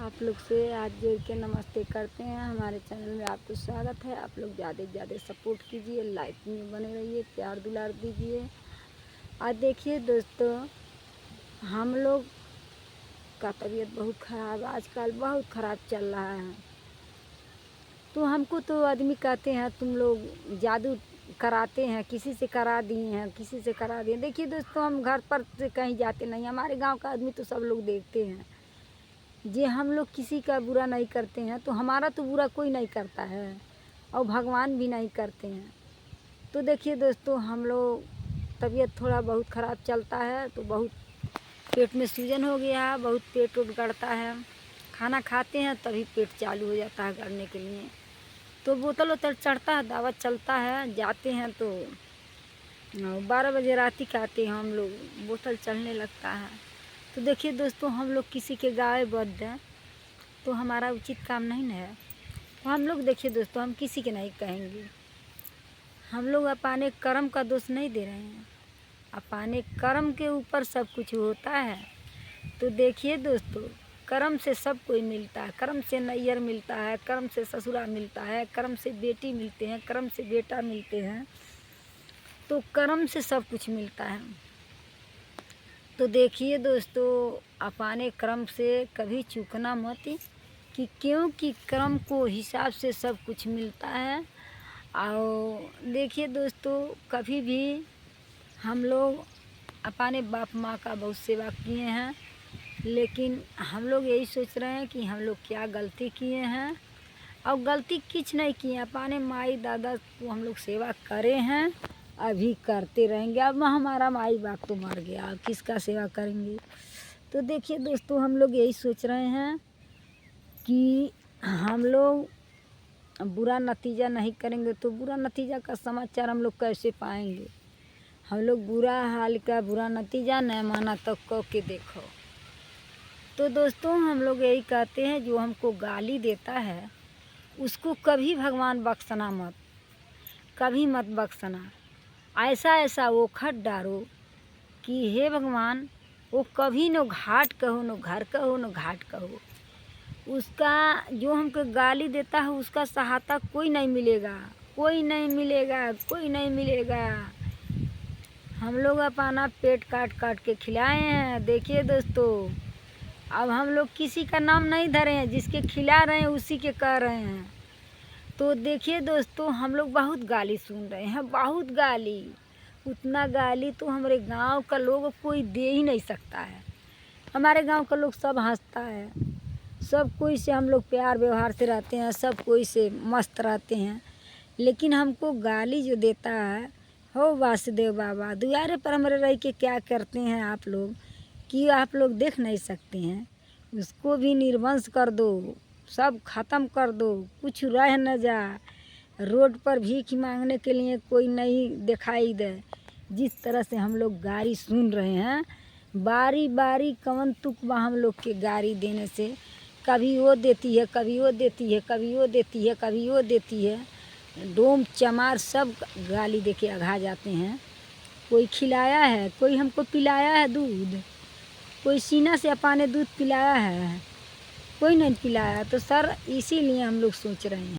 आप लोग से हाथ जोड़ के नमस्ते करते हैं। हमारे चैनल में आपको स्वागत है। आप लोग ज़्यादा से ज़्यादा सपोर्ट कीजिए, लाइक में बने रहिए, प्यार दुलार दीजिए। आज देखिए दोस्तों, हम लोग का तबीयत बहुत ख़राब, आजकल बहुत ख़राब चल रहा है। तो हमको तो आदमी कहते हैं तुम लोग जादू कराते हैं, किसी से करा दिए हैं, किसी से करा दिए। देखिए दोस्तों, हम घर पर से कहीं जाते नहीं, हमारे गाँव का आदमी तो सब लोग देखते हैं। जे हम लोग किसी का बुरा नहीं करते हैं तो हमारा तो बुरा कोई नहीं करता है और भगवान भी नहीं करते हैं। तो देखिए दोस्तों, हम लोग तबीयत थोड़ा बहुत ख़राब चलता है तो बहुत पेट में सूजन हो गया है, बहुत पेट उठ गड़ता है। खाना खाते हैं तभी पेट चालू हो जाता है गड़ने के लिए। तो बोतल वोतल चढ़ता है, दावत चलता है, जाते हैं तो 12 बजे रात ही आते हैं हम लोग, बोतल चढ़ने लगता है। तो देखिए दोस्तों, हम लोग किसी के गाय बच दें तो हमारा उचित काम नहीं न है। तो हम लोग देखिए दोस्तों, हम किसी के नहीं कहेंगे। हम लोग अपने कर्म का दोष नहीं दे रहे हैं, अपने कर्म के ऊपर सब कुछ होता है। तो देखिए दोस्तों, कर्म से सब कोई मिलता है, कर्म से नैयर मिलता है, कर्म से ससुरा मिलता है, कर्म से बेटी मिलते हैं, कर्म से बेटा मिलते हैं। तो कर्म से सब कुछ मिलता है। तो देखिए दोस्तों, अपने कर्म से कभी चूकना मत, कि क्योंकि कर्म को हिसाब से सब कुछ मिलता है। और देखिए दोस्तों, कभी भी हम लोग अपने बाप माँ का बहुत सेवा किए हैं, लेकिन हम लोग यही सोच रहे हैं कि हम लोग क्या गलती किए हैं। और गलती कुछ नहीं किए, अपने माई दादा को हम लोग सेवा करे हैं, अभी करते रहेंगे। अब हमारा माई बाप तो मर गया, अब किसका सेवा करेंगे। तो देखिए दोस्तों, हम लोग यही सोच रहे हैं कि हम लोग बुरा नतीजा नहीं करेंगे तो बुरा नतीजा का समाचार हम लोग कैसे पाएंगे। हम लोग बुरा हाल का बुरा नतीजा न माना तो कह के देखो। तो दोस्तों, हम लोग यही कहते हैं, जो हमको गाली देता है उसको कभी भगवान बख्शना मत, कभी मत बख्शना। ऐसा ऐसा वो खट डारो कि हे भगवान, वो कभी न घाट कहो, न घर कहो, न घाट कहो। उसका जो हमको गाली देता है उसका सहायता कोई नहीं मिलेगा, कोई नहीं मिलेगा, कोई नहीं मिलेगा। हम लोग अपना पेट काट काट के खिलाए हैं। देखिए दोस्तों, अब हम लोग किसी का नाम नहीं धरे हैं, जिसके खिला रहे हैं उसी के कह रहे हैं। तो देखिए दोस्तों, हम लोग बहुत गाली सुन रहे हैं, बहुत गाली। उतना गाली तो हमारे गांव का लोग कोई दे ही नहीं सकता है। हमारे गांव का लोग सब हंसता है, सब कोई से हम लोग प्यार व्यवहार से रहते हैं, सब कोई से मस्त रहते हैं। लेकिन हमको गाली जो देता है, हो वासुदेव बाबा दुआरे पर हमारे रह के क्या करते हैं आप लोग, कि आप लोग देख नहीं सकते हैं। उसको भी निर्वंश कर दो, सब ख़त्म कर दो, कुछ रह न जा। रोड पर भीख मांगने के लिए कोई नहीं दिखाई दे। जिस तरह से हम लोग गाली सुन रहे हैं, बारी बारी कवन तुक बा हम लोग के गाली देने से। कभी वो देती है, कभी वो देती है, कभी वो देती है, कभी वो देती है। डोम चमार सब गाली दे के अघा जाते हैं। कोई खिलाया है, कोई हमको पिलाया है दूध, कोई सीना से अपने दूध पिलाया है, कोई नहीं पिलाया। तो सर, इसीलिए हम लोग सोच रहे हैं।